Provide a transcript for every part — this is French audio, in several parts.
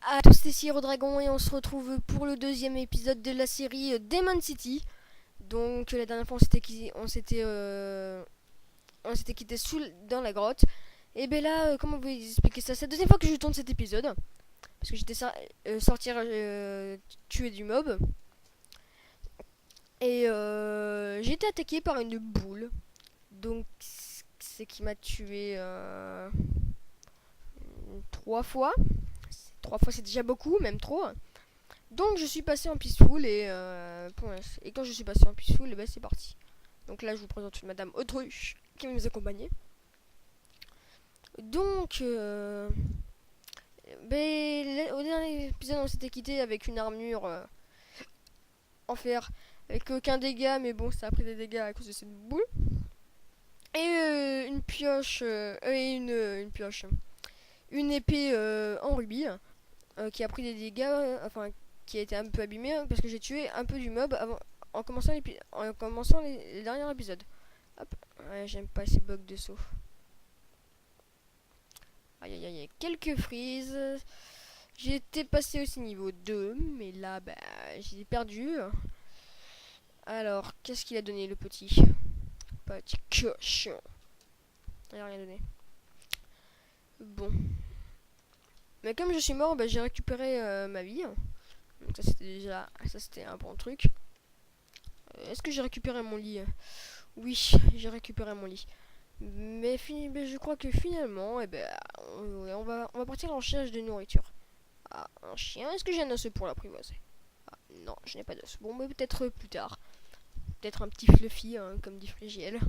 À tous, c'est Siro Dragon et on se retrouve pour le deuxième épisode de la série Demon City. Donc la dernière fois on s'était quitté dans la grotte. Et ben là, comment vous expliquer ça? C'est la deuxième fois que je tourne cet épisode parce que j'étais sortir tuer du mob et j'ai été attaqué par une boule. Donc c'est qui m'a tué trois fois. Trois fois c'est déjà beaucoup, même trop. Donc je suis passé en peaceful et quand je suis passé en peaceful, et ben c'est parti. Donc là je vous présente une Madame Autruche qui va nous accompagner. Donc au dernier épisode on s'était quitté avec une armure en fer avec aucun dégât, mais bon ça a pris des dégâts à cause de cette boule. Et une pioche et une pioche, une épée en rubis qui a pris des dégâts, enfin qui a été un peu abîmée parce que j'ai tué un peu du mob avant, en commençant les derniers épisodes. Hop, ouais, j'aime pas ces bugs de saut. Aïe aïe aïe, quelques frises. J'étais passé aussi niveau 2, mais là, bah, j'ai perdu. Alors, qu'est-ce qu'il a donné le petit cochon? Il a rien donné. Bon. Mais comme je suis mort, bah, j'ai récupéré ma vie. Donc ça c'était un bon truc. Est-ce que j'ai récupéré mon lit? Oui, j'ai récupéré mon lit. Mais je crois que finalement, on va partir en recherche de nourriture. Ah, un chien. Est-ce que j'ai un os pour l'apprivoiser? Ah, non, je n'ai pas d'os. Bon, mais peut-être plus tard. Peut-être un petit fluffy, hein, comme dit Frégiel.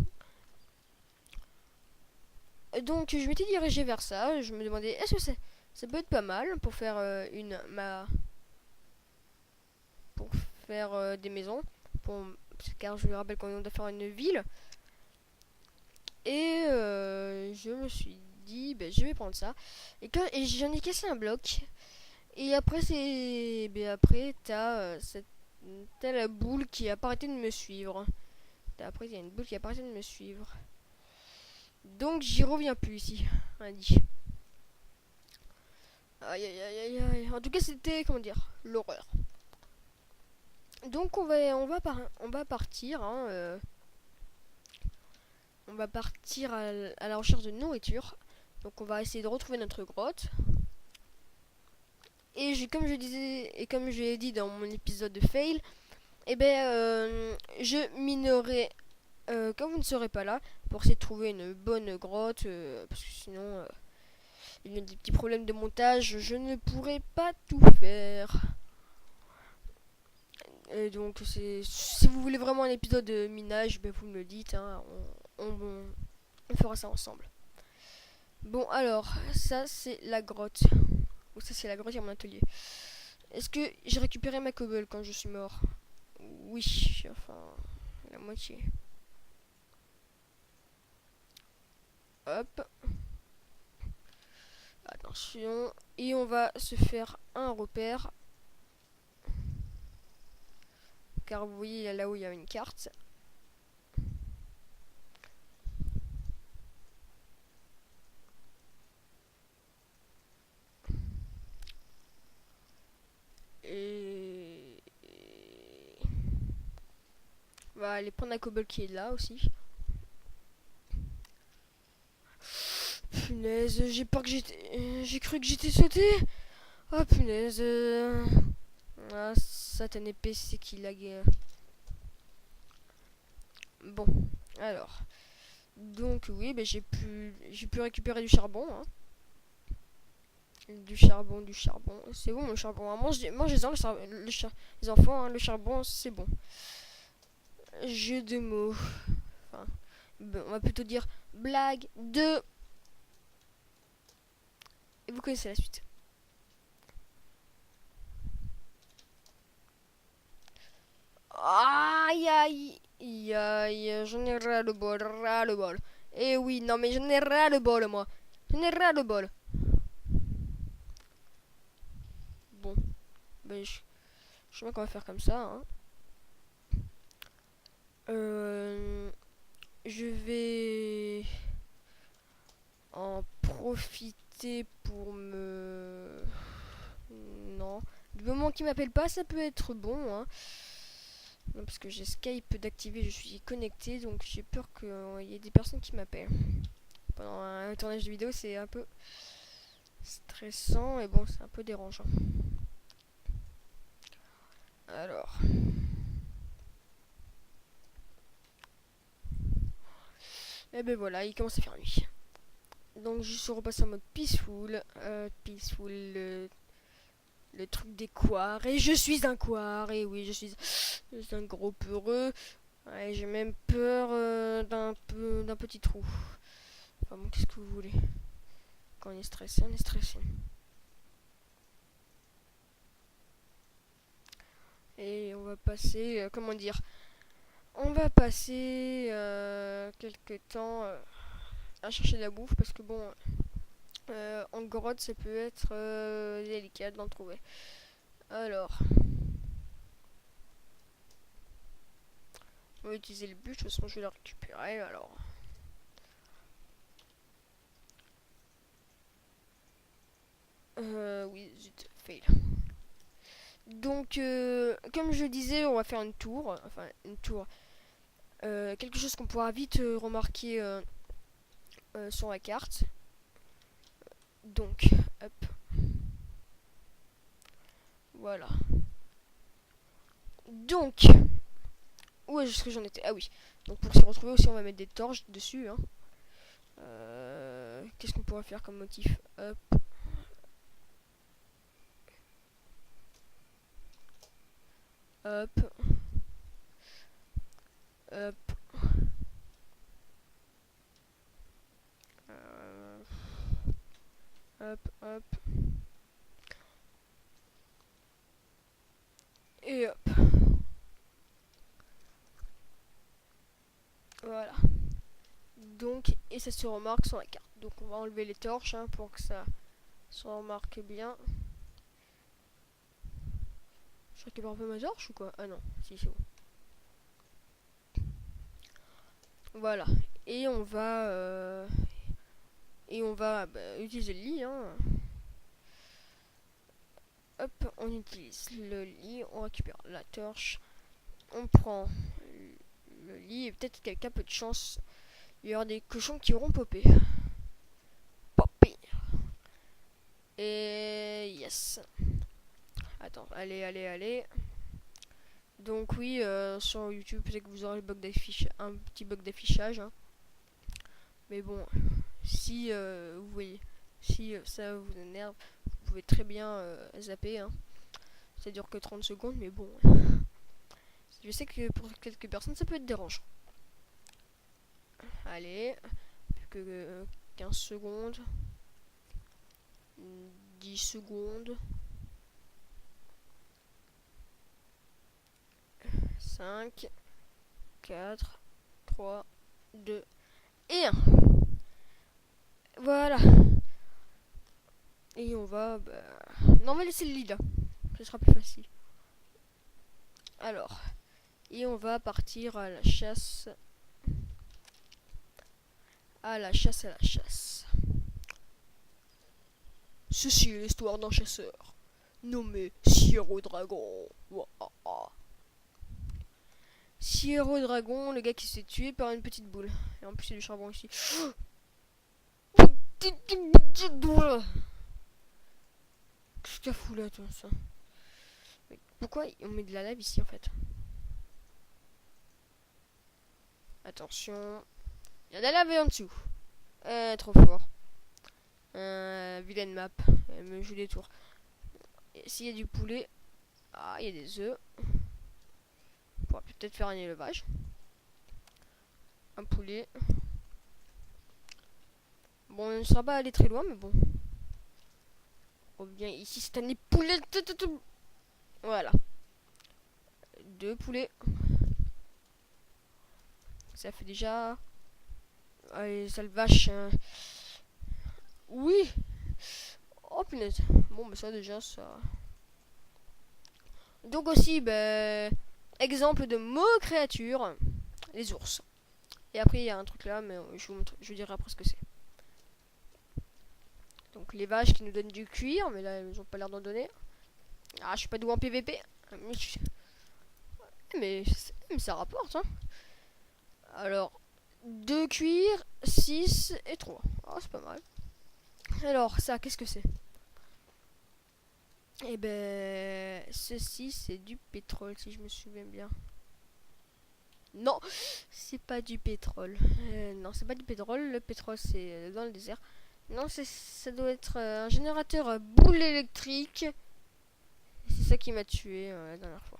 Donc, je m'étais dirigé vers ça. Je me demandais, est-ce que ça peut être pas mal pour faire pour faire des maisons. Pour, car je me rappelle qu'on doit faire une ville. Et je me suis dit, ben, je vais prendre ça. Et j'en ai cassé un bloc. Et après, t'as la boule qui a pas arrêté de me suivre. Après, il y a une boule qui a pas arrêté de me suivre. Donc, j'y reviens plus ici. On a dit. Aïe aïe aïe aïe aïe. En tout cas, c'était, comment dire, l'horreur. Donc, on va partir. Hein, on va partir à la recherche de nourriture. Donc, on va essayer de retrouver notre grotte. Comme je disais, et comme je l'ai dit dans mon épisode de fail, je minerai quand vous ne serez pas là pour essayer de trouver une bonne grotte parce que sinon il y a des petits problèmes de montage, je ne pourrai pas tout faire. Et donc si vous voulez vraiment un épisode de minage, ben, vous me le dites, hein, on fera ça ensemble. Bon alors, ça c'est la grotte. Ou ça c'est la grotte, il y a mon atelier. Est-ce que j'ai récupéré ma cobble quand je suis mort? Oui, enfin la moitié. Hop. Attention. Et on va se faire un repère. Car vous voyez là où il y a une carte. Et on va aller prendre la cobble qui est là aussi. Punaise, j'ai peur que j'ai cru que j'étais sauté. Oh punaise. Ah, satané PC qui lag. Bon, alors. Donc oui, j'ai pu récupérer du charbon. Hein. Du charbon, du charbon. C'est bon le charbon. Hein. Mangez-en les enfants, hein, le charbon, c'est bon. Jeu de mots. Enfin, on va plutôt dire blague de. Et vous connaissez la suite. Aïe aïe aïe, j'en ai ras le bol, ras le bol. Eh oui, non mais j'en ai ras le bol moi. J'en ai ras le bol. Bon, ben je sais pas qu'on va faire comme ça. Hein. Je vais en profiter pour me... du moment qu'il m'appelle pas, ça peut être bon, hein. Non, parce que j'ai Skype d'activer, je suis connecté, donc j'ai peur qu'il y ait des personnes qui m'appellent. Pendant un tournage de vidéo, c'est un peu stressant et bon, c'est un peu dérangeant. Alors. Et ben voilà, il commence à faire nuit. Donc je suis repassé en mode peaceful. Peaceful, le truc des couards. Et je suis un couard. Et oui, je suis un gros peureux. Ouais, j'ai même peur d'un petit trou. Enfin bon, qu'est-ce que vous voulez? Quand on est stressé, on est stressé. Et on va passer, comment dire, on va passer quelques temps à chercher de la bouffe parce que bon, en grotte ça peut être délicat d'en trouver. Alors, on va utiliser le bûche, de toute façon je vais la récupérer alors. Oui, zut, fail. Donc, comme je disais, on va faire une tour. Enfin, une tour. Quelque chose qu'on pourra vite remarquer sur la carte. Donc, hop. Voilà. Donc, où est-ce que j'en étais? Ah oui. Donc, pour se retrouver aussi, on va mettre des torches dessus. Hein. Qu'est-ce qu'on pourrait faire comme motif? Hop. Hop. Hop. Hop, hop. Et hop. Voilà. Donc, et ça se remarque sur la carte. Donc, on va enlever les torches hein, pour que ça se remarque bien. Je récupère un peu ma torche ou quoi? Ah non, si c'est bon. Voilà. Et on va utiliser le lit. Hein. Hop, on utilise le lit, on récupère la torche, on prend le lit et peut-être qu'avec un peu de chance, il y aura des cochons qui auront popé. Popé. Et yes. Attends, allez. Donc oui, sur YouTube, peut-être que vous aurez un petit bug d'affichage. Hein. Mais bon, si vous voyez, si ça vous énerve, vous pouvez très bien zapper. Hein. Ça dure que 30 secondes, mais bon. Je sais que pour quelques personnes, ça peut être dérangeant. Allez, plus que 15 secondes. 10 secondes. 5, 4, 3, 2 et 1. Voilà. Et on va... Non, on va laisser le lit là. Ce sera plus facile. Alors. Et on va partir à la chasse. À la chasse. Ceci est l'histoire d'un chasseur nommé Sierra Dragon. Sierra Dragon, le gars qui s'est tué par une petite boule. Et en plus, il y a du charbon ici. Qu'est-ce qu'il y a fou là, toi, ça? Mais pourquoi on met de la lave ici en fait? Attention. Il y a de la lave en dessous. Trop fort. Vilaine map. Elle me joue des tours. S'il y a du poulet. Ah, il y a des œufs. On pourra peut-être faire un élevage. Un poulet. Bon, on ne sera pas allé très loin, mais bon. On revient ici, c'est un poulet. Voilà. 2 poulets. Ça fait déjà... Allez, sale vache. Hein. Oui. Oh punaise. Bon, bah ça déjà, ça... Donc aussi, exemple de mots créatures. Les ours. Et après, il y a un truc là, mais je vous dirai après ce que c'est. Donc les vaches qui nous donnent du cuir, mais là, elles n'ont pas l'air d'en donner. Ah, je suis pas doué en PVP. Mais, mais ça rapporte, hein. Alors, 2 cuir, 6 et 3. Ah, c'est pas mal. Alors, ça, qu'est-ce que c'est? Eh ben, ceci, c'est du pétrole, si je me souviens bien. Non, c'est pas du pétrole. Non, c'est pas du pétrole. Le pétrole, c'est dans le désert. Non, ça doit être un générateur à boule électrique. C'est ça qui m'a tué la dernière fois.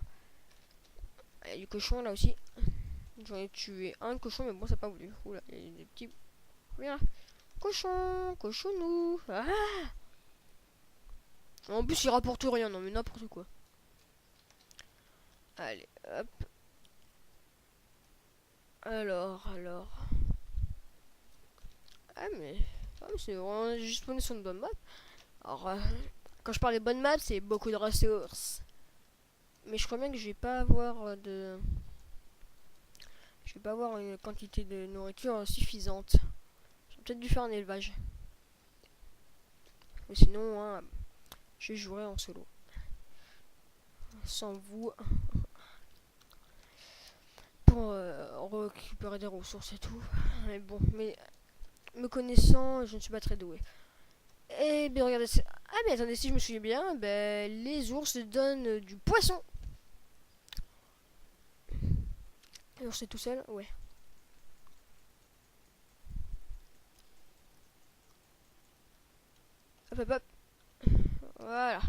Il y a du cochon là aussi. J'en ai tué un cochon, mais bon, ça n'a pas voulu. Oula, il y a des petits. Viens. Cochon, cochonou. Ah, en plus, il rapporte rien, non mais n'importe quoi. Allez, hop. Alors. Ah mais c'est vraiment juste pour sur une bonne map. Alors, quand je parle de bonne map, c'est beaucoup de ressources. Mais je crois bien que je vais pas avoir je vais pas avoir une quantité de nourriture suffisante. J'ai peut-être dû faire un élevage. Mais sinon, hein, je jouerai en solo. Sans vous. Pour récupérer des ressources et tout. Mais bon, mais me connaissant, je ne suis pas très doué. Et bien regardez ça. Ah mais attendez, si je me souviens bien, ben, les ours donnent du poisson. L'ours c'est tout seul? Ouais. Hop hop hop. Voilà.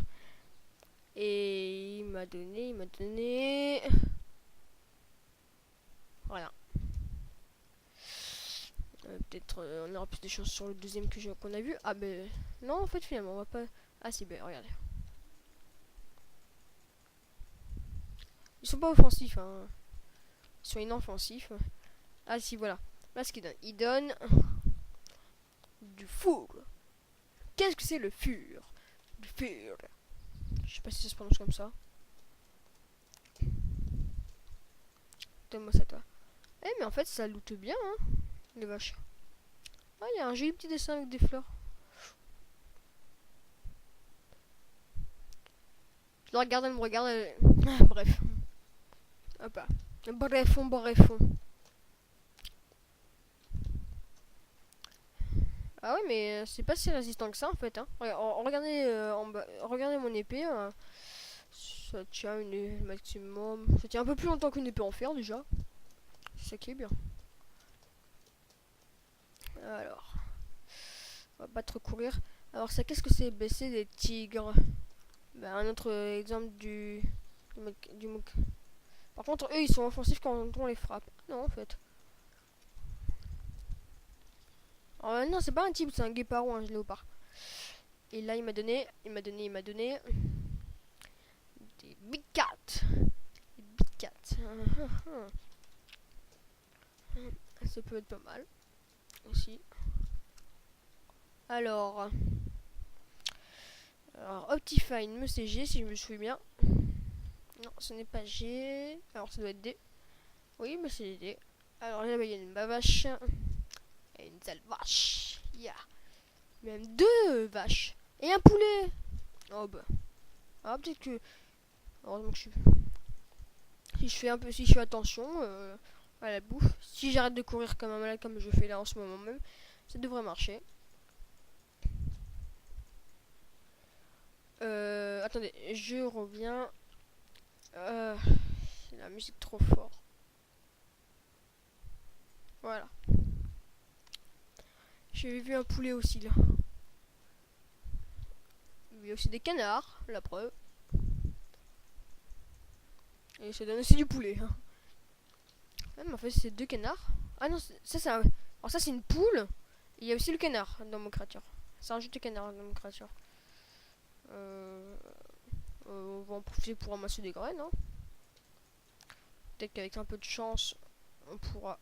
Et il m'a donné. Voilà. Peut-être on aura plus de choses sur le deuxième qu'on a vu. Ah ben non en fait finalement on va pas. Ah si ben regardez. Ils sont pas offensifs hein. Ils sont inoffensifs. Ah si voilà. Là ce qu'il donne. Il donne du four. Qu'est-ce que c'est le fur? Du fur. Je sais pas si ça se prononce comme ça. Donne-moi ça toi. Eh mais en fait ça loot bien hein. Les vaches. Ah il y a un joli petit dessin avec des fleurs. Je la regarde, elle me regarde. Bref. Hop là. Brefons. Ah ouais, mais c'est pas si résistant que ça en fait. Hein. Regardez, regardez mon épée. Ça tient une maximum. Ça tient un peu plus longtemps qu'une épée en fer déjà. C'est ça qui est bien. Alors. On va pas trop courir. Alors ça, qu'est-ce que c'est? C'est des tigres. Bah, un autre exemple du Par contre, eux, ils sont offensifs quand on les frappe. Non, en fait. Non, c'est pas un type, c'est un guépard ou un léopard. Et là, il m'a donné des big cats. Des big cats. Ça peut être pas mal aussi. Alors Optifine, me c'est G si je me souviens bien. Non, ce n'est pas G. Alors ça doit être D. Oui, mais c'est D. Alors là, il y a une vache. Et une sale vache. Yeah. Même 2 vaches. Et un poulet. Oh bah. Ah, peut-être que. Heureusement que si je fais attention à la bouffe. Si j'arrête de courir comme un malade comme je fais là en ce moment même, ça devrait marcher. Attendez, je reviens. C'est la musique trop fort. Voilà. J'ai vu un poulet aussi là. Il y a aussi des canards, la preuve. Et ça donne aussi du poulet. Hein. Même en fait c'est 2 canards. Ah non, alors ça c'est une poule. Il y a aussi le canard dans mon créature. Ça rajoute le canard dans mon créature. On va en profiter pour ramasser des graines. Hein. Peut-être qu'avec un peu de chance, on pourra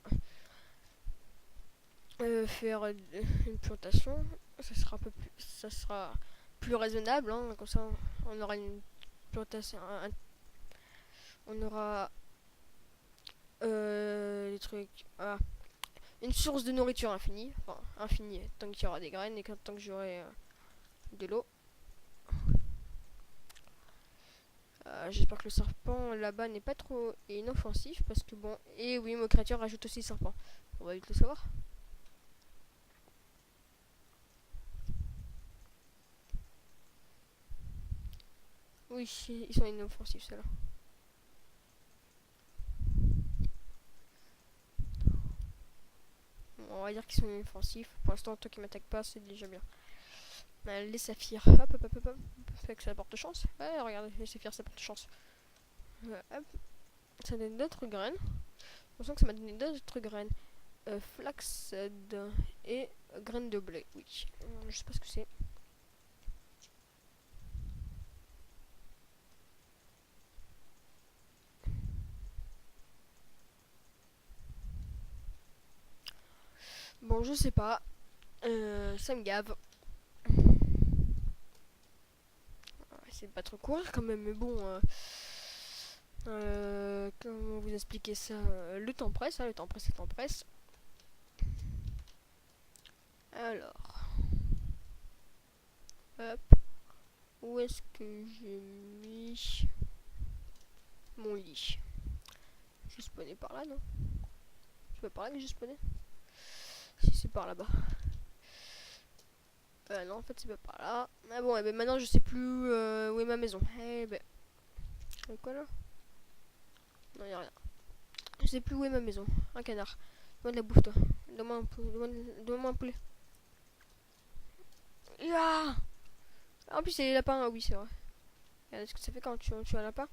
faire une plantation. Ça sera plus raisonnable. Hein. Comme ça, on aura une plantation. On aura des trucs. Une source de nourriture infinie. Enfin, infinie. Tant qu'il y aura des graines et tant que j'aurai de l'eau. j'espère que le serpent là-bas n'est pas trop inoffensif. Parce que bon, et oui, mon créature rajoute aussi serpent. On va vite le savoir. Oui, ils sont inoffensifs ceux-là. Bon, on va dire qu'ils sont inoffensifs. Pour l'instant, toi qui m'attaque pas, c'est déjà bien. Les saphirs. Hop, hop, hop, hop. Fait que ça porte chance. Ouais, regardez, les saphirs, ça porte chance. Hop. Ça donne d'autres graines. On sent que ça m'a donné d'autres graines. Flax et graines de blé. Oui. Je sais pas ce que c'est. Bon, je sais pas. Ça me gave. C'est pas trop courir quand même, mais bon. Comment vous expliquer ça? Le temps presse, hein, le temps presse, le temps presse. Alors. Hop. Où est-ce que j'ai mis mon lit? Je spawnais par là, non? C'est pas par là que j'ai spawné? Si, c'est par là-bas. Non, en fait, c'est pas par là. Ah bon, et ben maintenant, je sais plus où est ma maison. Eh ben. Quoi là? Non, y'a rien. Je sais plus où est ma maison. Un canard. Donne-moi de la bouffe, toi. Donne-moi un poulet. Donne-moi un poulet. Ah, en plus, c'est les lapins. Ah oui, c'est vrai. Regardez ce que ça fait quand tu tues un lapin.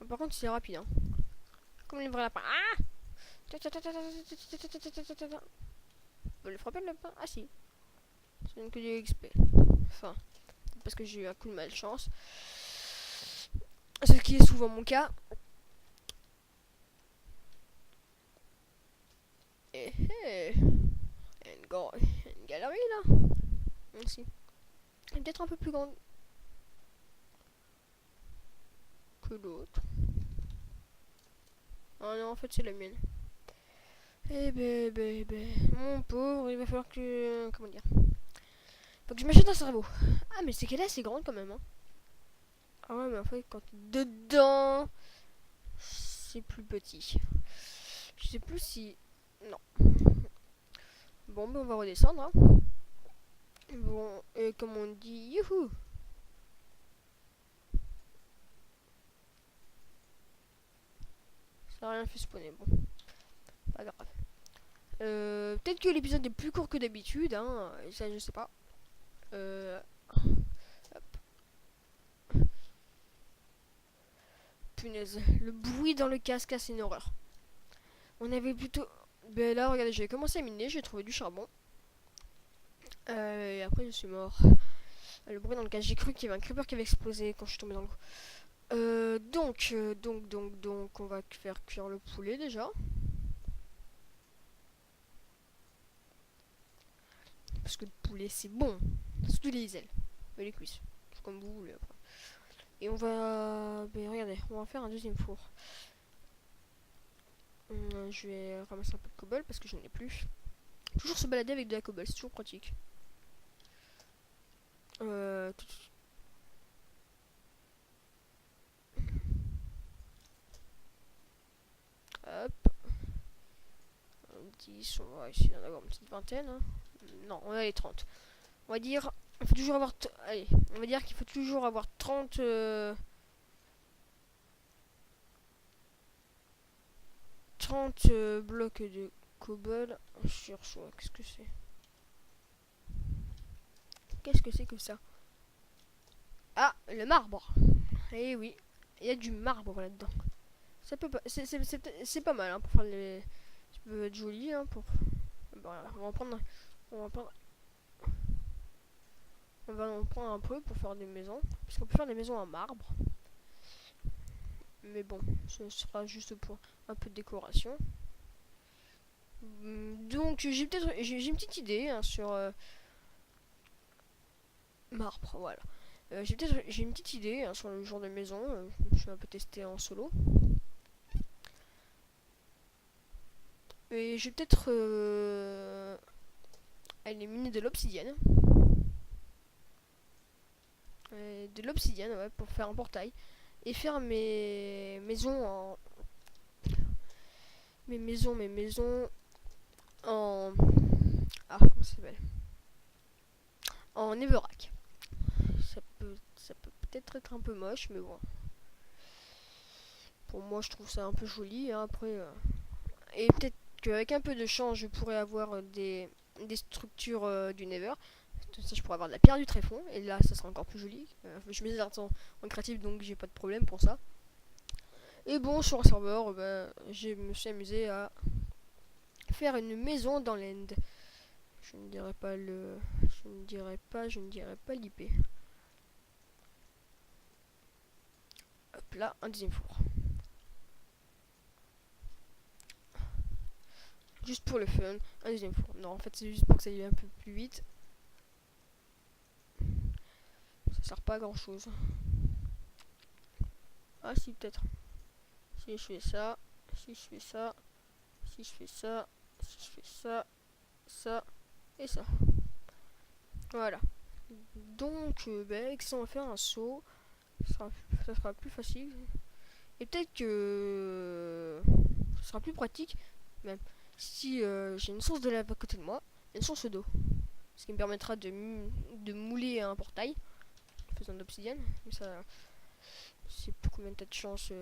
Par contre, c'est rapide. Hein. Comme les vrais lapins. Ah! On peut le frapper le lapin? Ah si. Ça donne que du XP. Enfin, parce que j'ai eu un coup de malchance. Ce qui est souvent mon cas. Et une galerie là. Aussi. Peut-être un peu plus grande que l'autre. Ah non, en fait, c'est la mienne. Eh ben, mon pauvre, il va falloir que. Comment dire? Faut que je m'achète un cerveau. Ah, mais c'est qu'elle est assez grande quand même. Hein. Ah ouais, mais en fait, quand dedans, c'est plus petit. Je sais plus si. Non. Bon, ben on va redescendre. Hein. Bon, et comme on dit, youhou! Ça n'a rien fait spawner. Bon, pas grave. Peut-être que l'épisode est plus court que d'habitude. Hein. Ça, je sais pas. Punaise, le bruit dans le casque, c'est une horreur. On avait plutôt. Ben là, regardez, j'ai commencé à miner, j'ai trouvé du charbon. Et après, je suis mort. Le bruit dans le casque, j'ai cru qu'il y avait un creeper qui avait explosé quand je suis tombé dans l'eau. Donc, on va faire cuire le poulet déjà. Parce que le poulet, c'est bon. Surtout les ailes. Et les cuisses. C'est comme vous voulez après. Et on va. Ben regardez, on va faire un deuxième four. Je vais ramasser un peu de cobble parce que je n'en ai plus. Toujours se balader avec de la cobble, c'est toujours pratique. Hop. 10, on va essayer d'en avoir une petite vingtaine. Hein. Non, on a les 30. On va dire. Il faut toujours avoir. Allez, on va dire qu'il faut toujours avoir 30. 30 blocs de cobble. Sur soi, qu'est-ce que c'est? Qu'est-ce que c'est que ça? Ah, le marbre. Eh oui, il y a du marbre là-dedans. Ça peut pas. C'est pas mal hein, pour faire les. Ça peut être joli hein, pour. Voilà, on va en prendre. On va en prendre un peu pour faire des maisons. Parce qu'on peut faire des maisons en marbre. Mais bon, ce sera juste pour un peu de décoration. Donc j'ai une petite idée hein, sur marbre, voilà. J'ai une petite idée hein, sur le genre de maison. Je vais un peu tester en solo. Et je vais peut-être aller miner de l'obsidienne. De l'obsidienne, ouais, pour faire un portail. et faire mes maisons en mes maisons en comment ça s'appelle, en Netherrack. Ça peut peut-être être un peu moche, mais bon, pour moi je trouve ça un peu joli, hein. Après et peut-être qu'avec un peu de chance je pourrais avoir des structures du Nether. Ça, je pourrais avoir de la pierre du tréfonds et là ça sera encore plus joli. Je mets des arts en créatif, donc j'ai pas de problème pour ça. Et bon, sur un serveur, je me suis amusé à faire une maison dans l'end. Je ne dirais pas je ne dirais pas l'IP. Hop là, un deuxième four. Juste pour le fun, un deuxième four. Non, en fait, c'est juste pour que ça aille un peu plus vite. Ça sert pas à grand chose. Ah, si, peut-être. Si je fais ça, si je fais ça, si je fais ça, si je fais ça, ça et ça. Voilà. Donc, avec ça, on va faire un saut. Ça sera plus facile. Et peut-être que ça sera plus pratique, même si j'ai une source de lave à côté de moi, et une source d'eau. Ce qui me permettra de mouler un portail en faisant de l'obsidienne. Mais ça, c'est pour combien t'as de chance.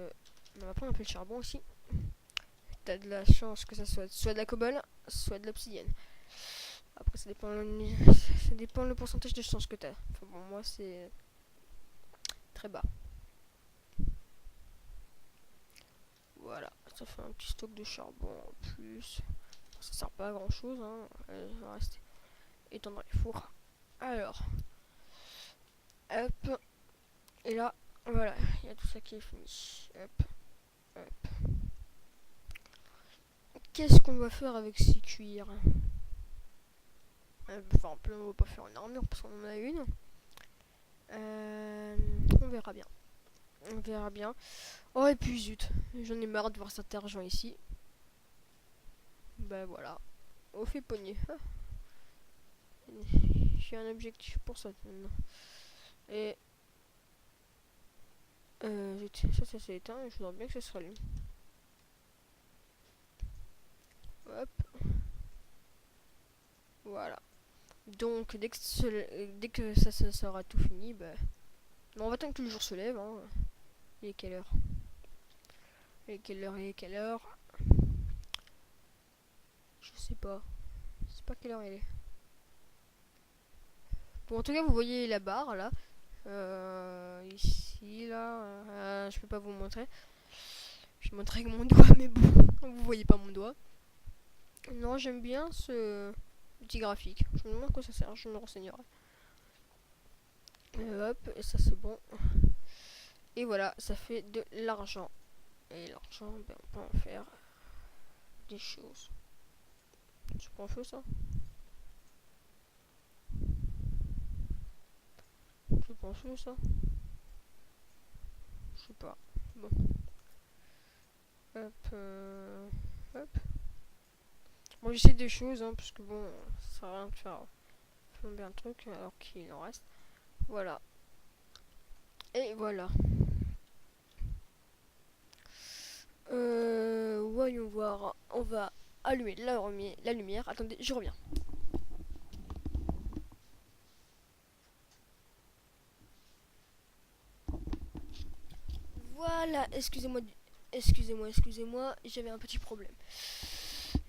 On va prendre un peu de charbon aussi. T'as de la chance que ça soit de la cobble, soit de l'obsidienne. Après, ça dépend le pourcentage de chance que t'as. Enfin bon, moi c'est très bas. Voilà, ça fait un petit stock de charbon en plus. Ça sert pas à grand chose, hein. Ça va rester étant dans les fours. Alors, hop. Et là, voilà, il y a tout ça qui est fini. Hop, hop. Qu'est-ce qu'on va faire avec ces cuirs? Enfin, on va pas faire une armure parce qu'on en a une. On verra bien. On verra bien. Oh, et puis zut, j'en ai marre de voir cet argent ici. Ben voilà, on fait pogner. Ah. J'ai un objectif pour ça maintenant. Et ça s'est éteint et je voudrais bien que ça se rallume. Hop. Voilà. Donc dès que ça sera tout fini, bah, on va attendre que le jour se lève. Hein. Il est quelle heure? Il est quelle heure? Il est quelle heure? Je sais pas. Je sais pas quelle heure il est. Bon, en tout cas, vous voyez la barre là. Ici, là. Je peux pas vous montrer. Je montrer avec mon doigt, mais bon, vous voyez pas mon doigt. Non, j'aime bien ce petit graphique. Je me demande à quoi ça sert, je me renseignerai. Hop, et ça c'est bon. Et voilà, ça fait de l'argent. Et l'argent, ben, on peut en faire des choses. Tu prends feu ça? Tu prends feu ça? Je sais pas. Bon. Hop. Hop. Bon, j'essaie des choses, hein, parce que bon, ça sert à rien de faire flamber un truc alors qu'il en reste. Voilà. Et voilà. Voyons voir. On va allumer la lumière. Attendez, je reviens. Voilà, excusez-moi, j'avais un petit problème.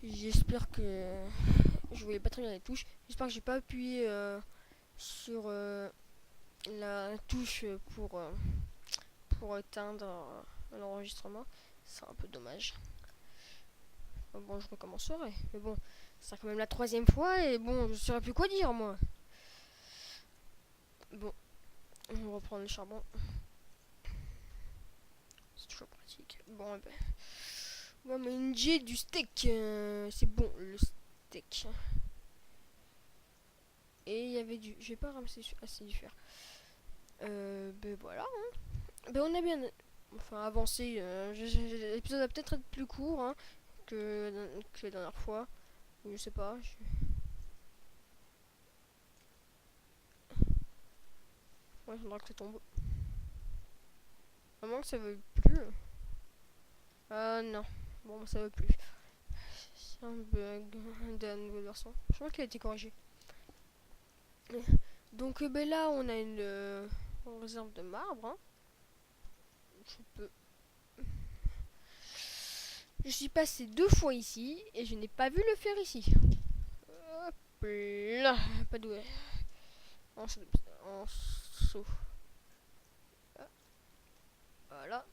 J'espère que je voyais pas très bien les touches. J'espère que j'ai pas appuyé sur la touche pour éteindre l'enregistrement. C'est un peu dommage. Bon, je recommencerai. Mais bon, c'est quand même la troisième fois et bon, je saurais plus quoi dire moi. Bon, on va reprendre le charbon. C'est toujours pratique. Bon, ben. On va manger du steak. C'est bon, le steak. Et il y avait du. J'ai pas ramassé assez du fer. Ben voilà. Hein. Ben on a bien. Enfin, avancé. L'épisode va peut-être être plus court hein, que la dernière fois. Je sais pas. Ouais, il faudra que ça tombe. Vraiment que ça veut plus. Ah non. Bon, ça veut plus. C'est un bug de la nouvelle version. Je crois qu'il a été corrigé. Donc ben là, on a une réserve de marbre. Hein. Je peux... Je suis passé 2 fois ici et je n'ai pas vu le faire ici. Hop là. Pas doué. En saut. Voilà.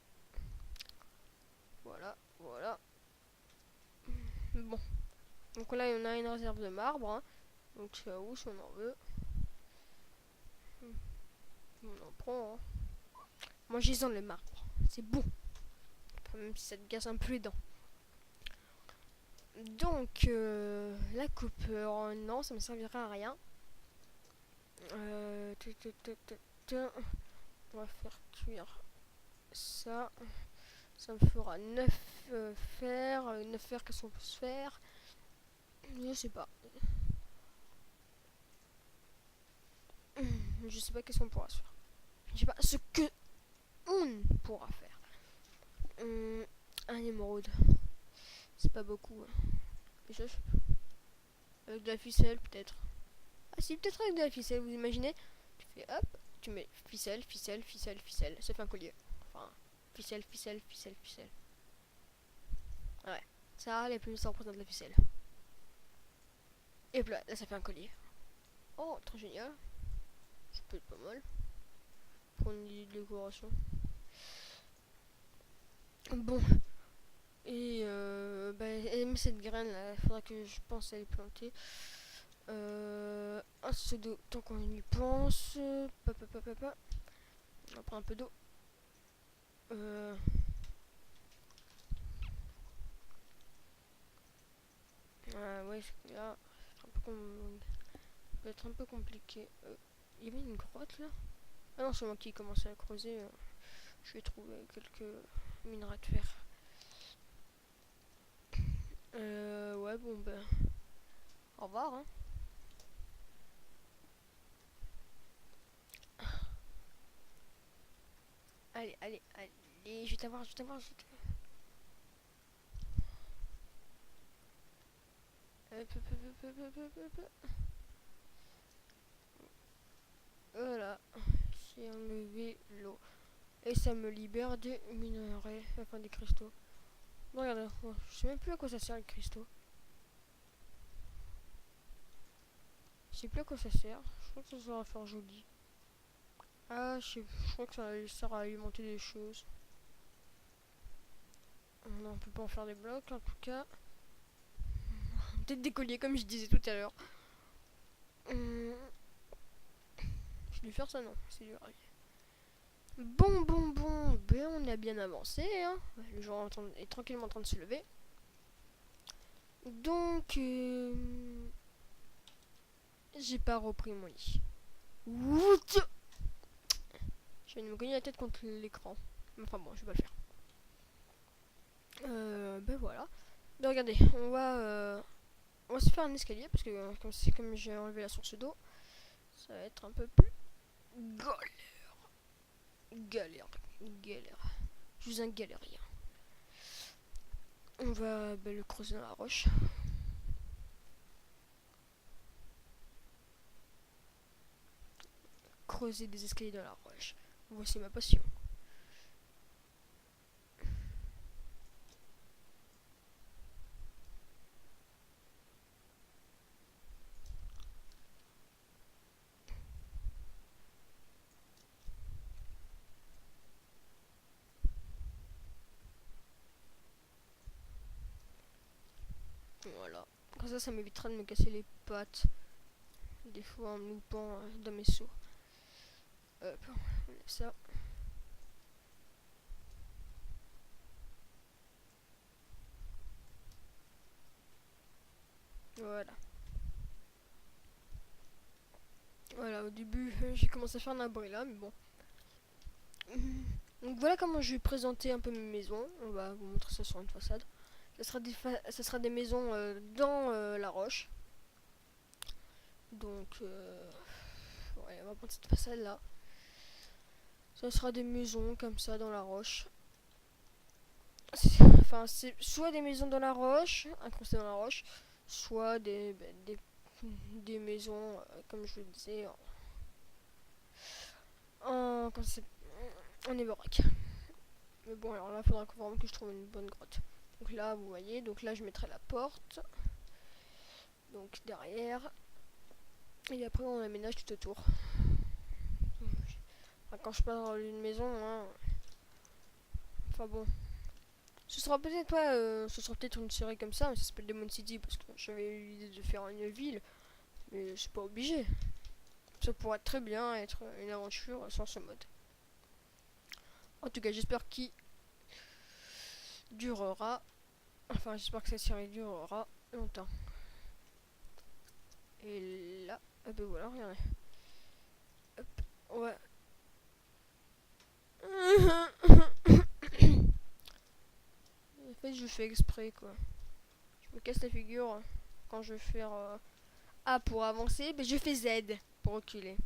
Voilà. Voilà. Bon. Donc là, on a une réserve de marbre. Hein. Donc c'est à où si on en veut. On en prend. Hein. Moi, j'ai le marbre. C'est bon. Enfin, même si ça te casse un peu les dents. Donc, la coupe, non, ça me servira à rien. On va faire cuire ça. Ça me fera 9 fers. 9 fers, qu'est-ce qu'on peut se faire? Je sais pas. Je sais pas qu'est-ce qu'on pourra se faire. Je sais pas ce que on pourra faire. Un émeraude. C'est pas beaucoup. Hein. Avec de la ficelle, peut-être. Ah si, peut-être avec de la ficelle, vous imaginez? Tu fais hop, tu mets ficelle, ficelle, ficelle, ficelle. Ça fait un collier. Enfin, ficelle, ficelle, ficelle, ficelle. Ouais. Ça, les plus ça représente la ficelle. Et là, ça fait un collier. Oh, très génial. Ça peut être pas mal. Pour une idée de décoration. Bon. Et cette graine là, il faudra que je pense à les planter. Un seau d'eau, tant qu'on y pense. On va prendre un peu d'eau. Ouais, là, ça peut être un peu compliqué. Il y avait une grotte là? Ah non, c'est moi qui ai commencé à creuser. Je vais trouver quelques minerais de fer. Ouais, bon, ben. Au revoir, hein. Allez, allez, allez. Je vais t'avoir, je vais t'avoir, je vais t'avoir. Voilà. J'ai enlevé l'eau. Et ça me libère des minerais, enfin des cristaux. Bon, regardez, je sais même plus à quoi ça sert les cristaux. Je sais plus à quoi ça sert. Je crois que ça sert à faire joli. Ah, je crois que ça sert à alimenter des choses. Non, on peut pas en faire des blocs en tout cas. Peut-être des colliers comme je disais tout à l'heure. Je vais faire ça, non, c'est dur. Bon, ben on a bien avancé. Hein. Le jour est tranquillement en train de se lever. Donc, j'ai pas repris mon lit. Ouch, je viens de me cogner la tête contre l'écran. Enfin bon, je vais pas le faire. Ben voilà. Ben regardez, on va se faire un escalier parce que comme j'ai enlevé la source d'eau, ça va être un peu plus galère. Je suis un galérien. On va le creuser dans la roche. Creuser des escaliers dans la roche. Voici ma passion. Voilà. Comme ça m'évitera de me casser les pattes. Des fois en me loupant dans mes sauts. Hop, on lève ça. Voilà. Voilà, au début, j'ai commencé à faire un abri là, mais bon. Donc voilà comment je vais présenter un peu mes maisons. On va vous montrer ça sur une façade. Ça sera des maisons dans la roche. Donc, ouais, on va prendre cette façade là. Ça sera des maisons comme ça dans la roche. Enfin, c'est soit des maisons dans la roche, incrustées dans la roche, soit des maisons, comme je le disais, quand c'est en évoque. Mais bon, alors là, il faudra vraiment que je trouve une bonne grotte. Donc là, vous voyez, donc là, je mettrai la porte. Donc derrière. Et après, on aménage tout autour. Enfin, quand je pars dans une maison, hein, enfin bon. Ce sera peut-être pas, ce sera peut-être une série comme ça, mais ça s'appelle Demon City parce que j'avais eu l'idée de faire une ville, mais c'est pas obligé. Ça pourrait très bien être une aventure sans ce mode. En tout cas, j'espère qu'il durera. Enfin, j'espère que cette série durera longtemps. Et là, ben voilà, regardez. Hop, ouais. En fait, je fais exprès quoi. Je me casse la figure quand je vais faire A pour avancer, mais je fais Z pour reculer.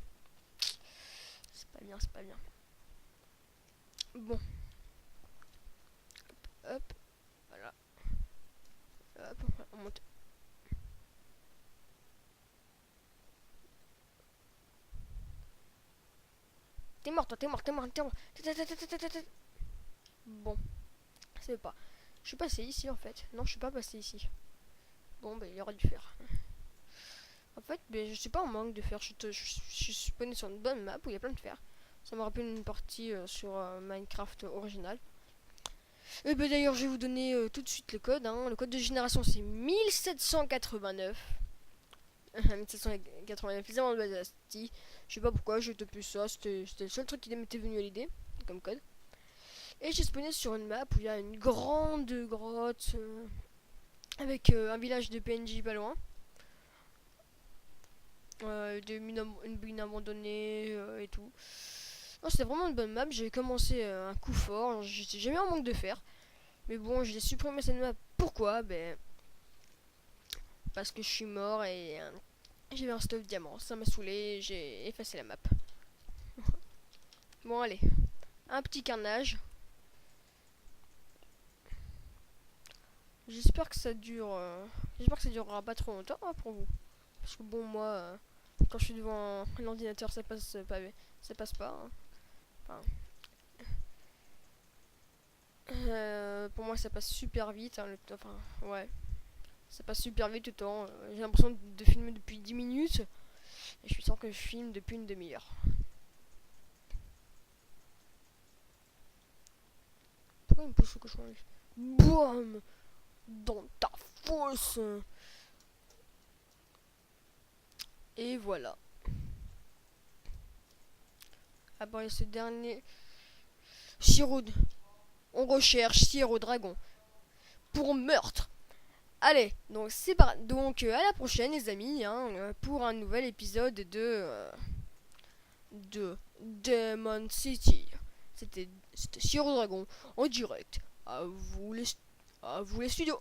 C'est pas bien, c'est pas bien. Bon. Hop, voilà. Hop, on monte. T'es mort, toi, t'es mort, t'es mort, t'es mort. Bon, c'est pas. Je suis passé ici en fait. Non, je suis pas passé ici. Bon, bah, il aurait dû faire. En fait, ben, je suis pas en manque de fer. Je suis spawné sur une bonne map où il y a plein de fer. Ça me rappelle une partie sur Minecraft original. Et ben d'ailleurs, je vais vous donner tout de suite le code. Hein. Le code de génération, c'est 1789. 1789, les amants de Bastille. Je sais pas pourquoi, j'ai tapé ça. C'était le seul truc qui m'était venu à l'idée comme code. Et j'ai spawné sur une map où il y a une grande grotte avec un village de PNJ pas loin. Une mine abandonnée et tout. C'était vraiment une bonne map. J'ai commencé un coup fort. J'étais jamais en manque de fer. Mais bon, j'ai supprimé cette map. Pourquoi? Ben, parce que je suis mort et j'avais un stuff diamant. Ça m'a saoulé. J'ai effacé la map. Bon, allez. Un petit carnage. J'espère que ça dure. J'espère que ça durera pas trop longtemps hein, pour vous. Parce que bon, moi, quand je suis devant un ordinateur, ça passe pas. Ça passe pas. Hein. Enfin, pour moi, ça passe super vite. Hein, enfin, ouais. Ça passe super vite le temps. J'ai l'impression de filmer depuis 10 minutes. Et je suis sûr que je filme depuis une demi-heure. Pourquoi il me pousse au cochon? Boum! Dans ta fosse! Et voilà. Après ce dernier. Sirop. On recherche Sirop Dragon. Pour meurtre. Allez, donc c'est donc à la prochaine les amis, hein, pour un nouvel épisode de Demon City. C'était Sirop Dragon en direct. À vous les studios.